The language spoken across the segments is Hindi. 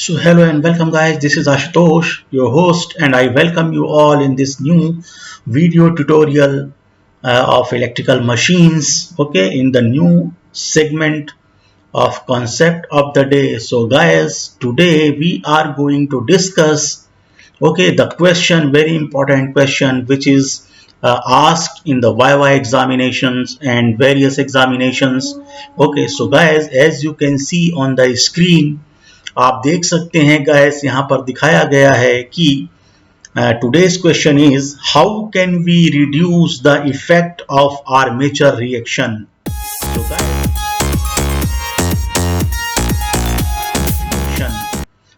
So hello and welcome guys, this is Ashutosh, your host, and I welcome you all in this new video tutorial of electrical machines, okay, in the new segment of concept of the day. So guys, today we are going to discuss, okay, the question, very important question, which is asked in the YY examinations and various examinations. Okay, so guys, as you can see on the screen, आप देख सकते हैं गाइस, यहाँ पर दिखाया गया है कि today's question is how can we reduce the effect of armature reaction.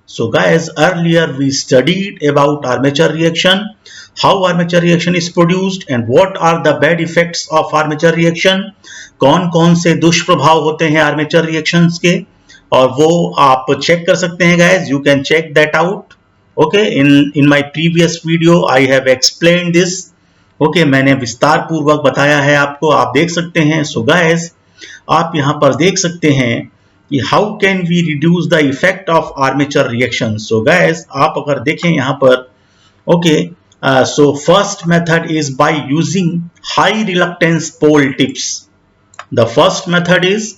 So guys, earlier we studied about armature reaction, how armature reaction is produced and what are the bad effects of armature reaction. कौन कौन से दुष्प्रभाव होते हैं armature reactions के, और वो आप चेक कर सकते हैं guys. You can check that out. Okay, in my previous video I have explain this. Okay, मैंने विस्तार पूर्वक बताया है आपको, आप देख सकते हैं. सो गाइस, आप यहां पर देख सकते हैं कि how can we reduce the effect of armature reaction. So guys, आप अगर देखें यहां पर, okay, so first method is by using high reluctance pole tips. The first method is,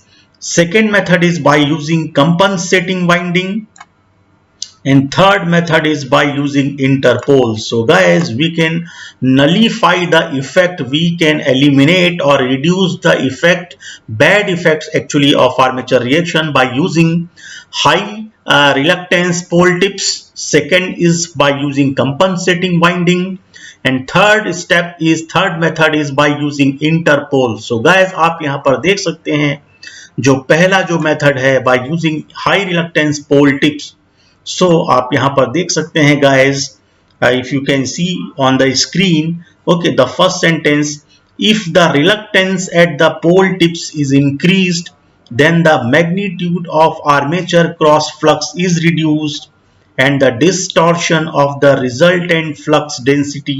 second method is by using compensating winding, and third method is by using interpoles. So guys, we can nullify the effect, we can eliminate or reduce the effect, bad effects actually of armature reaction by using high reluctance pole tips. Second is by using compensating winding, and third method is by using interpole. So guys, आप यहाँ पर देख सकते हैं जो पहला जो मेथड है by using high reluctance pole tips. So आप यहां पर देख सकते हैं guys, if you can see on the screen, okay, the first sentence, if the reluctance at the pole tips is increased then the magnitude of armature cross flux is reduced and the distortion of the resultant flux density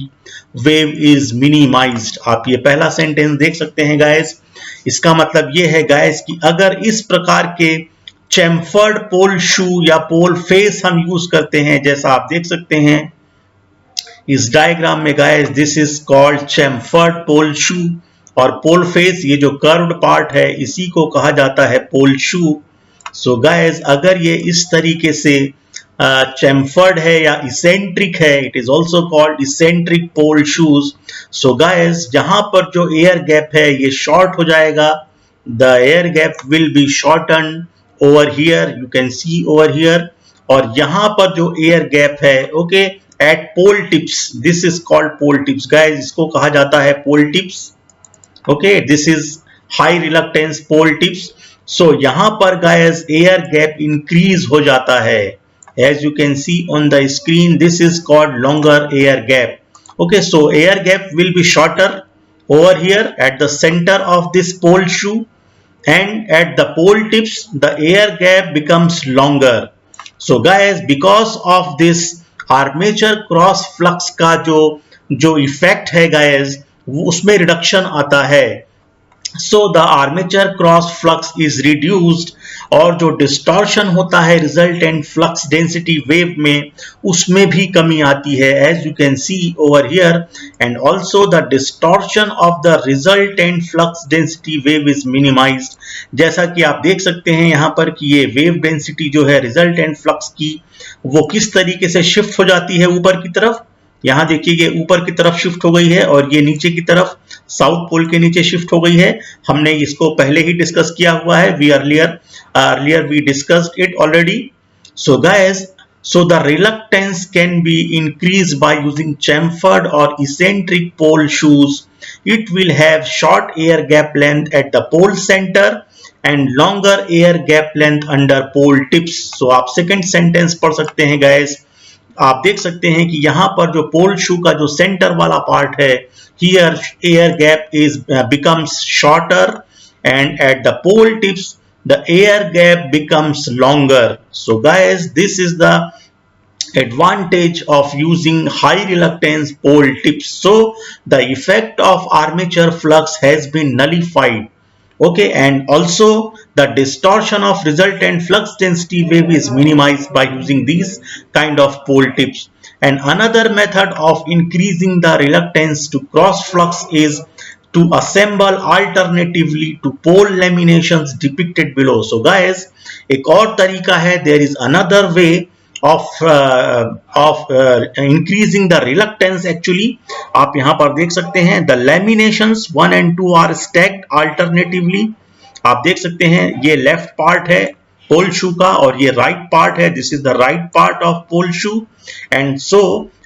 wave is minimized. आप ये पहला सेंटेंस देख सकते हैं गाइस. इसका मतलब ये है गाइस कि अगर इस प्रकार के चैम्फर्ड पोल शू या पोल फेस हम यूज करते हैं, जैसा आप देख सकते हैं इस डायग्राम में guys, this is called chamfered pole shoe, और पोल फेस, ये जो कर्व्ड पार्ट है, इसी को कहा जाता है पोल शू. सो गाइस, अगर ये इस तरीके से चैम्फर्ड है या इसेंट्रिक है, it is also called eccentric pole shoes. So guys, जहां पर जो एयर गैप है ये शॉर्ट हो जाएगा. The air gap will be shorten over here, you can see over here. और यहां पर जो एयर गैप है, okay, at pole tips, this is called pole tips guys, इसको कहा जाता है pole tips. Okay, this is high reluctance pole tips. So यहां पर गाइस एयर गैप इंक्रीज हो जाता है. As you can see on the screen, this is called longer air gap. Okay, so air gap will be shorter over here at the center of this pole shoe, and at the pole tips the air gap becomes longer. So guys, because of this armature cross flux का जो effect है guys, उसमें reduction आता है. So the armature cross flux is reduced, और जो डिस्टॉर्शन होता है रिजल्टेंट फ्लक्स डेंसिटी वेव में, उसमें भी कमी आती है, as you can see over here. And also the distortion of the resultant flux density wave is minimised. जैसा कि आप देख सकते हैं यहाँ पर कि ये वेव डेंसिटी जो है रिजल्टेंट फ्लक्स की, वो किस तरीके से शिफ्ट हो जाती है ऊपर की तरफ. यहाँ देखिए, ये ऊपर की तरफ शिफ्ट हो गई है, और ये नीचे की तरफ साउथ पोल के नीचे शिफ्ट हो गई है. हमने इसको पहले ही डिस्कस किया हुआ है, we earlier we discussed it already. So guys, so the reluctance can be increased by using chamfered or eccentric pole shoes. It will have short air gap length at the pole center and longer air gap length under pole tips. So आप second sentence पढ़ सकते हैं guys. आप देख सकते हैं कि यहाँ पर जो पोल शू का जो सेंटर वाला पार्ट है, here air gap is becomes shorter, and at the pole tips the air gap becomes longer. So guys, this is the advantage of using high reluctance pole tips. So the effect of armature flux has been nullified. Okay, and also The distortion of resultant flux density wave is minimized by using these kind of pole tips. And another method of increasing the reluctance to cross flux is to assemble alternatively to pole laminations depicted below. So guys, एक और तरीका है, there is another way of increasing the reluctance. Actually आप यहाँ पर देख सकते हैं, the laminations 1 and 2 are stacked alternatively. आप देख सकते हैं ये लेफ्ट पार्ट है पोल शू का और ये राइट पार्ट है, this is the right part of pole shoe,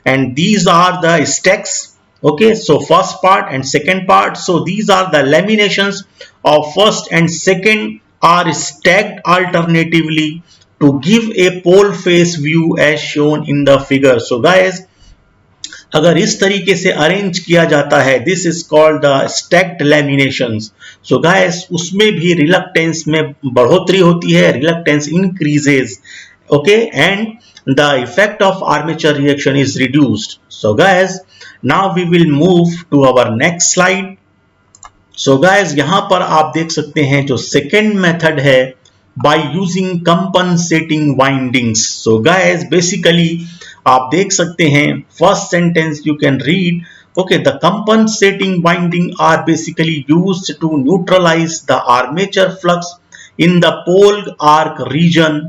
and these are the stacks. Okay, so first part and second part, so these are the laminations of first and second are stacked alternatively to give a pole face view as shown in the figure. So guys, अगर इस तरीके से अरेंज किया जाता है, this is called the stacked laminations. So guys, उसमें भी रिलक्टेंस में बढ़ोतरी होती है, reluctance increases. Okay, and the effect of armature reaction is reduced. So guys, now we will move to our next slide. So guys, यहां पर आप देख सकते हैं जो सेकेंड मेथड है, by using compensating windings. So guys, basically आप देख सकते हैं first sentence you can read. Okay, the compensating winding are basically used to neutralize the armature flux in the pole arc region,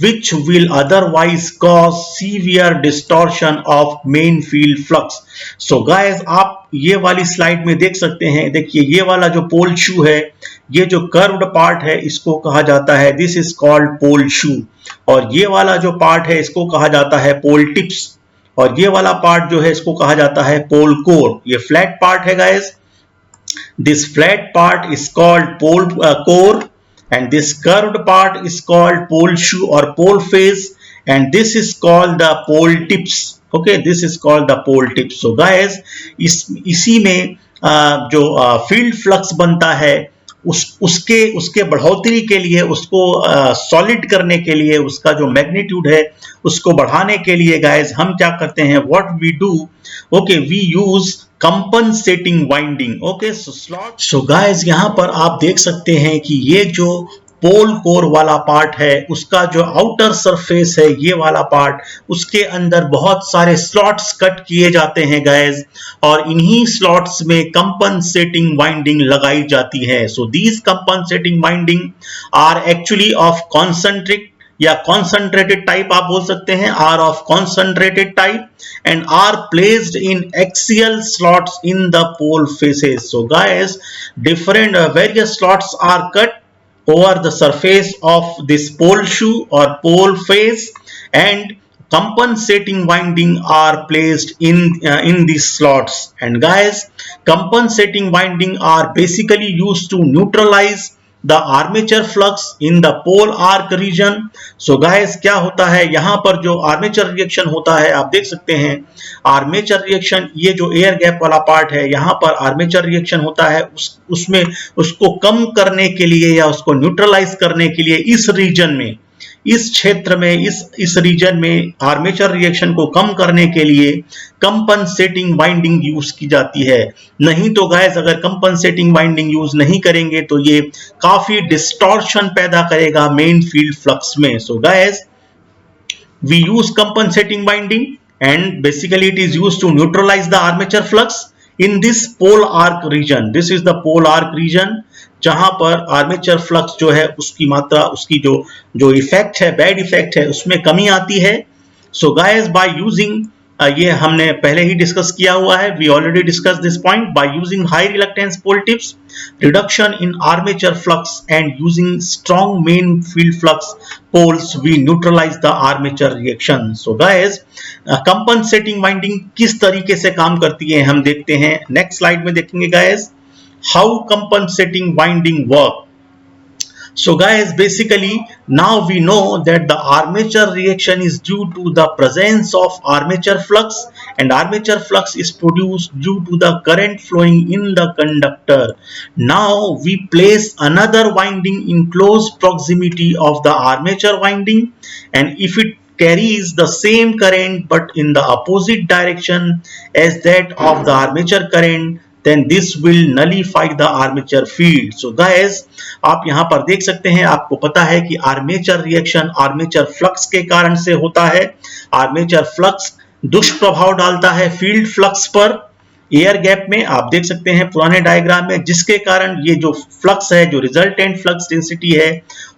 which will otherwise cause severe distortion of main field flux. So guys, आप ये वाली स्लाइड में देख सकते हैं, देखिए ये वाला जो पोल शू है, ये जो कर्व्ड पार्ट है इसको कहा जाता है, this is called pole shoe. और ये वाला जो पार्ट है इसको कहा जाता है पोल टिप्स, और ये वाला पार्ट जो है इसको कहा जाता है पोल कोर. ये फ्लैट पार्ट है guys, this flat part is called pole core, and this curved part is called pole shoe or pole face, and this is called the pole tips. Okay, this is called the pole tips. So guys, इसी में जो फील्ड फ्लक्स बनता है उसके बढ़ोतरी के लिए, उसको सॉलिड करने के लिए, उसका जो मैग्नीट्यूड है उसको बढ़ाने के लिए गाइस हम क्या करते हैं, what we do, okay, we use compensating winding. Okay, so guys, यहां पर आप देख सकते हैं कि ये जो पोल कोर वाला पार्ट है उसका जो आउटर सरफेस है, ये वाला पार्ट, उसके अंदर बहुत सारे स्लॉट्स कट किए जाते हैं गाइस, और इन्हीं स्लॉट्स में कंपनसेटिंग वाइंडिंग लगाई जाती है. So these compensating winding are actually of concentric या कॉन्सेंट्रेटेड टाइप, आप बोल सकते हैं, are of concentrated type and are placed in axial slots in the pole faces. So guys, different various slots are cut over the surface of this pole shoe or pole face, and compensating winding are placed in these slots. And guys, compensating winding are basically used to neutralize the armature flux in the pole arc region. So guys, क्या होता है यहाँ पर, जो आर्मेचर रिएक्शन होता है, आप देख सकते हैं आर्मेचर रिएक्शन, ये जो एयर गैप वाला पार्ट है यहाँ पर आर्मेचर रिएक्शन होता है, उसमें उसको कम करने के लिए या उसको न्यूट्रलाइज करने के लिए इस रीजन में, इस क्षेत्र में, इस रीजन में आर्मेचर रिएक्शन को कम करने के लिए कंपनसेटिंग वाइंडिंग यूज की जाती है. नहीं तो गाइस, अगर कंपनसेटिंग वाइंडिंग यूज नहीं करेंगे तो ये काफी डिस्टॉर्शन पैदा करेगा मेन फील्ड फ्लक्स में. So guys, we use compensating winding and basically it is used to neutralize the armature flux in this pole arc region. This is the pole arc region, जहां पर आर्मेचर फ्लक्स जो है उसकी मात्रा, उसकी जो इफेक्ट है, बैड इफेक्ट है, उसमें कमी आती है. सो गाइस, बाय यूजिंग, ये हमने पहले ही डिस्कस किया हुआ है, we already discuss this point. By using high reluctance pole tips, reduction in armature flux and using strong main field flux poles, we neutralize the armature reaction. So guys, compensating winding किस तरीके से काम करती है हम देखते हैं, नेक्स्ट स्लाइड में देखेंगे guys how compensating winding work. So guys, basically now we know that the armature reaction is due to the presence of armature flux, and armature flux is produced due to the current flowing in the conductor. Now we place another winding in close proximity of the armature winding, and if it carries the same current but in the opposite direction as that of the armature current, then this will nullify the armature field. So guys, आप यहाँ पर देख सकते हैं, आपको पता है कि आर्मेचर रिएक्शन आर्मेचर फ्लक्स के कारण से होता है। आर्मेचर फ्लक्स दुष्प्रभाव डालता है फील्ड फ्लक्स पर एयर गैप में, आप देख सकते हैं पुराने डायग्राम में, जिसके कारण ये जो फ्लक्स है, जो रिजल्टेंट फ्लक्स डेंसिटी है,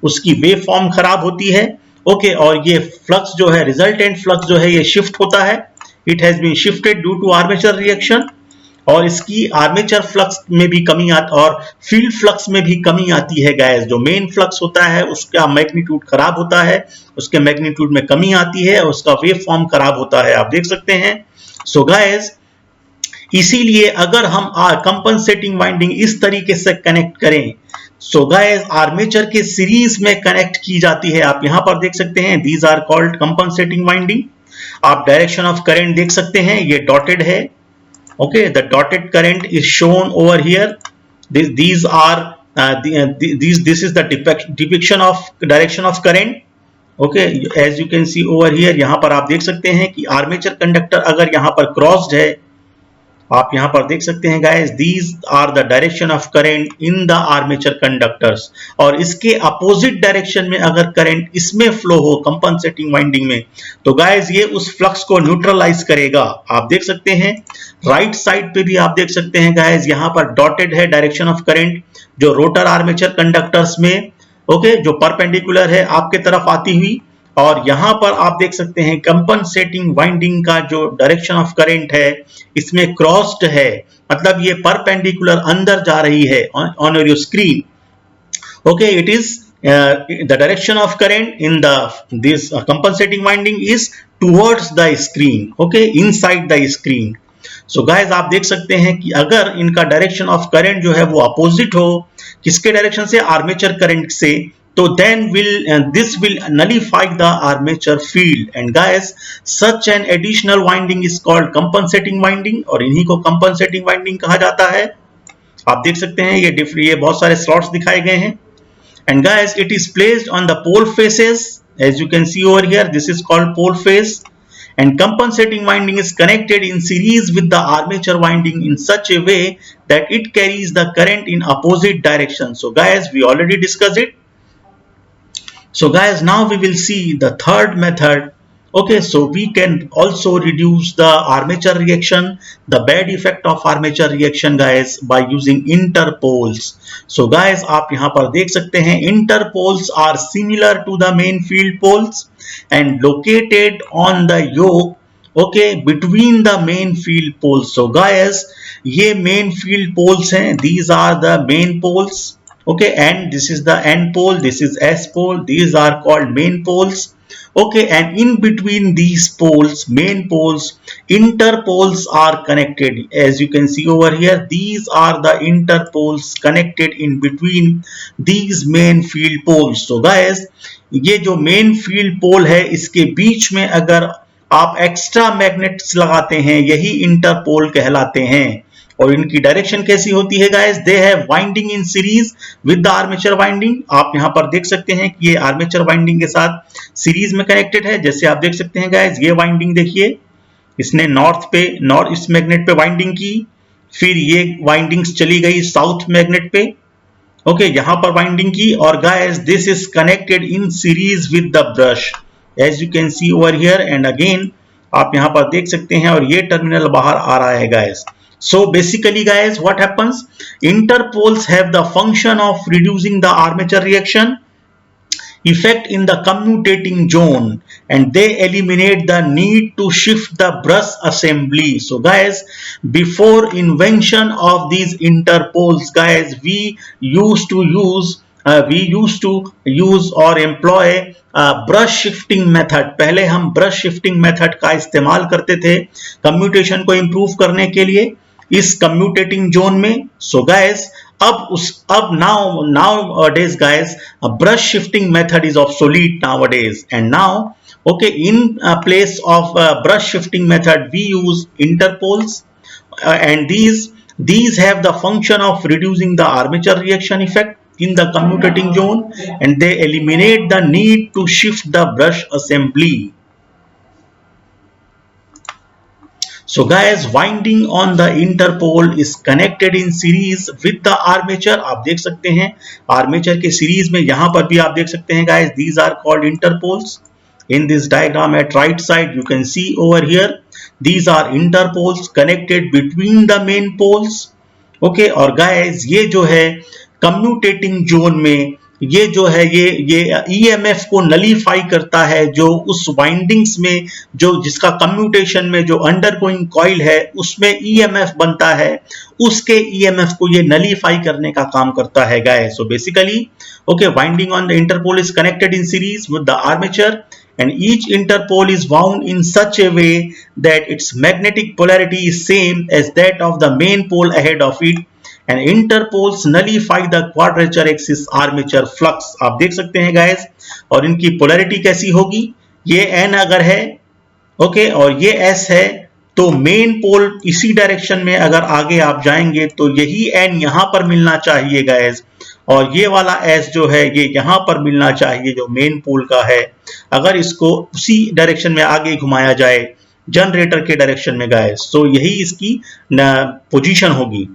उसकी वेव फॉर्म खराब होती है। ओके, और ये फ्लक्स जो है, रिजल्टेंट फ्लक्स जो है, ये शिफ्ट होता है, it has been shifted due to armature reaction, और इसकी आर्मेचर फ्लक्स में भी कमी आती और फील्ड फ्लक्स में भी कमी आती है गाइस। जो मेन फ्लक्स होता है उसका मैग्नीट्यूड खराब होता है, उसके मैग्नीट्यूड में कमी आती है और उसका वेव फॉर्म खराब होता है, आप देख सकते हैं। सो गाइस, इसीलिए अगर हम कंपनसेटिंग वाइंडिंग इस तरीके से कनेक्ट करें, सो गाइस आर्मेचर के सीरीज में कनेक्ट की जाती है। आप यहां पर देख सकते हैं, these are called compensating winding. आप डायरेक्शन ऑफ करंट देख सकते हैं, ये डॉटेड है। Okay, the dotted current is shown over here. These are this is the depiction of direction of current. Okay, as you can see over here, यहाँ पर आप देख सकते हैं कि आर्मेचर कंडक्टर अगर यहाँ पर क्रॉस्ड है, आप यहाँ पर देख सकते हैं guys, these are the direction of current in the armature conductors, और इसके अपोजिट डायरेक्शन में अगर करंट इसमें फ्लो हो कंपनसेटिंग वाइंडिंग में, तो गाइस ये उस फ्लक्स को न्यूट्रलाइज करेगा। आप देख सकते हैं राइट साइड पे भी आप देख सकते हैं गाइस, यहाँ पर डॉटेड है डायरेक्शन ऑफ करंट जो रोटर आर्मेचर कंडक्टर्स में, ओके, जो परपेंडिकुलर है आपके तरफ आती हुई, और यहां पर आप देख सकते हैं कंपनसेटिंग वाइंडिंग का जो डायरेक्शन ऑफ करंट है इसमें क्रॉस्ड है, मतलब ये परपेंडिकुलर अंदर जा रही है on your screen. Okay, it is the direction of current in this compensating winding is towards the screen, okay, inside the screen. So guys, आप देख सकते हैं कि अगर इनका डायरेक्शन ऑफ करंट जो है वो अपोजिट हो, किसके डायरेक्शन से, आर्मेचर करंट से, तो then this will nullify the armature field, and guys such an additional winding is called compensating winding, और इन्हीं को compensating winding कहा जाता है। आप देख सकते हैं ये बहुत सारे स्लॉट्स दिखाए गए हैं, and guys it is placed on the pole faces, as you can see over here, this is called pole face, and compensating winding is connected in series with the armature winding in such a way that it carries the current in opposite direction. So guys, we already discussed it. So guys, now we will see the third method. Okay, so we can also reduce the armature reaction, the bad effect of armature reaction guys, by using interpoles. So guys, आप यहाँ पर देख सकते हैं interpoles are similar to the main field poles and located on the yoke, okay, between the main field poles. So guys, ये main field poles हैं, these are the main poles. Okay, and this is the N pole, this is S pole, these are called main poles. Okay, and in between these poles, main poles, interpoles are connected. As you can see over here, these are the interpoles connected in between these main field poles. So guys, ये जो main field pole है, इसके बीच में अगर आप एक्स्ट्रा मैग्नेट्स लगाते हैं, यही इंटरपोल कहलाते हैं। और इनकी डायरेक्शन कैसी होती है guys, they have winding in series with the armature winding. आप यहां पर देख सकते हैं कि ये आर्मेचर वाइंडिंग के साथ सीरीज में कनेक्टेड है। जैसे आप देख सकते हैं गाइस, ये वाइंडिंग देखिए, इसने नॉर्थ ईस्ट मैग्नेट पे वाइंडिंग की, फिर ये वाइंडिंग्स चली गई साउथ मैग्नेट पे, ओके, यहां पर वाइंडिंग की, और guys this is connected in series with the brush, as you can see over here, and again आप यहां पर देख सकते हैं, और ये टर्मिनल बाहर आ रहा है guys. So basically guys, what happens, interpoles have the function of reducing the armature reaction effect in the commutating zone, and they eliminate the need to shift the brush assembly. So guys, before invention of these interpoles guys, we used to use or employ brush shifting method. पहले हम ब्रश शिफ्टिंग मेथड का इस्तेमाल करते थे कम्यूटेशन को इंप्रूव करने के लिए इस कम्यूटेटिंग जोन में। सो गाइस, अब nowadays guys, a brush shifting method is obsolete nowadays, and now okay, in place of brush shifting method we use interpoles, and these have the function of reducing the armature reaction effect in the commutating zone, and they eliminate the need to shift the brush assembly. So guys, winding on the interpole is connected in series with the armature. आप देख सकते हैं आर्मेचर के सीरीज में यहां पर भी आप देख सकते हैं guys, these are called interpoles. In this diagram at right side you can see over here, these are interpoles connected between the main poles. Okay, और guys ये जो है कम्यूटेटिंग जोन में ये जो है ये ईएमएफ को नलीफाई करता है, जो उस वाइंडिंग्स में जो जिसका कम्यूटेशन में जो अंडरगोइंग कॉइल है उसमें ईएमएफ बनता है, उसके ईएमएफ को ये नलीफाई करने का काम करता है guys. So basically okay, winding on the Interpol is connected in series with the armature and each interpole is wound in such a way that its magnetic polarity is same as that of the main pole ahead of it, and interpoles nullify the quadrature axis armature flux. आप देख सकते हैं गाइस, और इनकी पोलैरिटी कैसी होगी, ये n अगर है ओके और ये s है, तो मेन पोल इसी डायरेक्शन में अगर आगे आप जाएंगे तो यही n यहां पर मिलना चाहिए गाइस, और ये वाला S जो है ये यहां पर मिलना चाहिए जो मेन पोल का है, अगर इसको उसी डायरेक्शन में आगे घुमाया जाए जनरेटर के डायरेक्शन में गाइस, तो यही इसकी पोजीशन होगी.